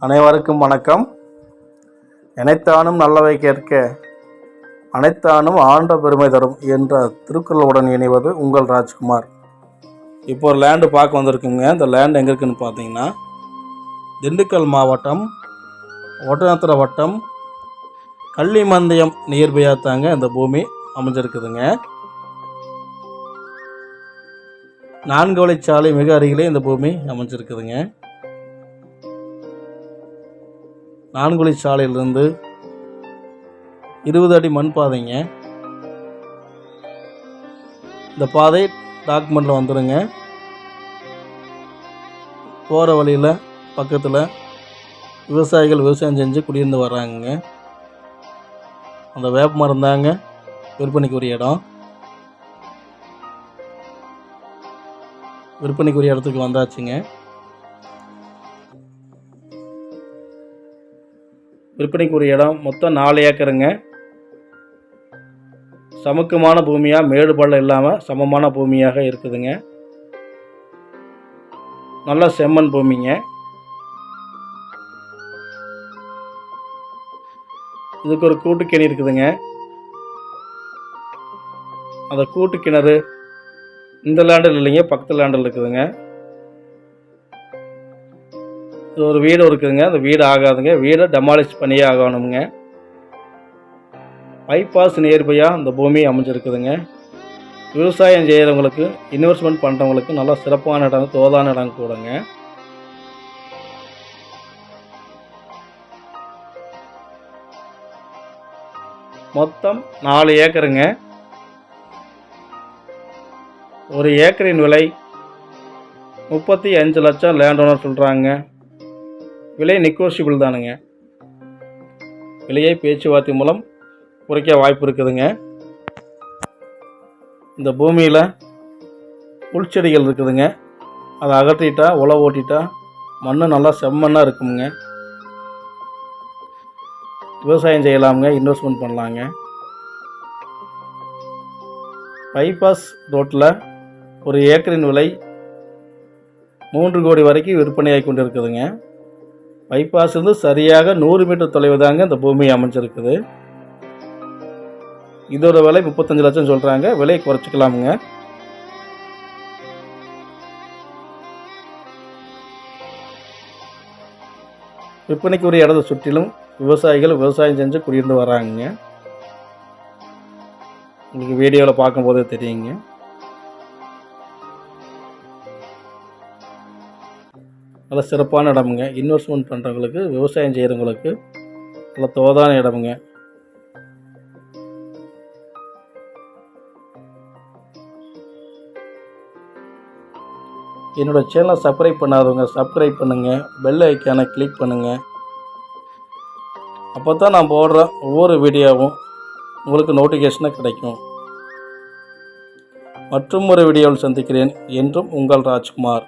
அனைவருக்கும் வணக்கம். எனைத்தானும் நல்லவை கேட்க அனைத்தானும் ஆண்ட பெருமை தரும் என்ற திருக்குறளுடன் இணைவது உங்கள் ராஜ்குமார். இப்போ ஒரு லேண்டு பார்க்க வந்திருக்குங்க. இந்த லேண்டு எங்கே இருக்குதுன்னு பார்த்தீங்கன்னா திண்டுக்கல் மாவட்டம் ஒட்டநத்திர வட்டம் கள்ளிமந்தயம் நியர்பையாக தாங்க இந்த பூமி அமைஞ்சிருக்குதுங்க. 4 வழிச்சாலை மிக அருகிலே இந்த பூமி அமைஞ்சிருக்குதுங்க. 4 வழிச்சாலையிலிருந்து 20 அடி மண் பாதைங்க. இந்த பாதை டாக்குமெண்ட்டில் வந்துடுங்க. போகிற வழியில் பக்கத்தில் விவசாயிகள் விவசாயம் செஞ்சு குடியிருந்து வர்றாங்க. அந்த வேப்ப மரம் தாங்க விற்பனைக்குரிய இடம். விற்பனைக்குரிய இடத்துக்கு வந்தாச்சுங்க. விற்பனைக்குரிய இடம் மொத்தம் 4 ஏக்கருங்க. சமுக்கமான பூமியாக, மேடு பள்ளம் இல்லாமல் சமமான பூமியாக இருக்குதுங்க. நல்ல செம்மண் பூமிங்க. இதுக்கு ஒரு கூட்டு கிணறு இருக்குதுங்க. அந்த கூட்டு கிணறு இந்த லேண்டில் இல்லைங்க, பக்கத்து லேண்டில் இருக்குதுங்க. இது ஒரு வீடு இருக்குதுங்க. அந்த வீடு ஆகாதுங்க. வீடை டெமாலிஷ் பண்ணியே ஆகணுங்க. பைபாஸ் நியர்பையாக இந்த பூமி அமைஞ்சிருக்குதுங்க. விவசாயம் செய்கிறவங்களுக்கு, இன்வெஸ்ட்மெண்ட் பண்ணுறவங்களுக்கு நல்லா சிறப்பான இடம், தோதான இடம் கூடங்க. மொத்தம் 4 ஏக்கருங்க. ஒரு ஏக்கரின் விலை 35 லட்சம் லேண்ட் ஓனர் சொல்கிறாங்க. விலை நெகோஷியபிள் தானுங்க. விலையை பேச்சுவார்த்தை மூலம் குறைக்க வாய்ப்பு இருக்குதுங்க. இந்த பூமியில் புல்செடிகள் இருக்குதுங்க. அதை அகற்றிட்டா, உழவு ஓட்டிட்டா மண் நல்லா செம்மண்ணாக இருக்குங்க. விவசாயம் செய்யலாமுங்க, இன்வெஸ்ட்மெண்ட் பண்ணலாங்க. பைபாஸ் ரோட்டில் ஒரு ஏக்கரின் விலை 3 கோடி வரைக்கும் விற்பனையாகி கொண்டு இருக்குதுங்க. பைபாஸ் வந்து சரியாக 100 மீட்டர் தொலைவு தாங்க இந்த பூமி அமைஞ்சிருக்குது. இதோட விலை 35 லட்சம் சொல்கிறாங்க. விலையை குறைச்சிக்கலாமுங்க. விற்பனைக்குரிய இடத்தை சுற்றிலும் விவசாயிகள் விவசாயம் செஞ்சு குடியிருந்து வராங்க. உங்களுக்கு வீடியோவில் பார்க்கும்போதே தெரியுங்க. நல்ல சிறப்பான இடமுங்க. இன்வெஸ்ட்மெண்ட் பண்ணுறவங்களுக்கு, விவசாயம் செய்கிறவங்களுக்கு நல்ல தோதான இடமுங்க. என்னோடய சேனலை சப்ஸ்கிரைப் பண்ணாதவங்க சப்ஸ்கிரைப் பண்ணுங்கள். பெல் ஐக்கானை கிளிக் பண்ணுங்கள். அப்போ தான் நான் போடுற ஒவ்வொரு வீடியோவும் உங்களுக்கு நோட்டிஃபிகேஷனாக கிடைக்கும். மற்றும் ஒரு வீடியோவில் சந்திக்கிறேன். என்றும் உங்கள் ராஜ்குமார்.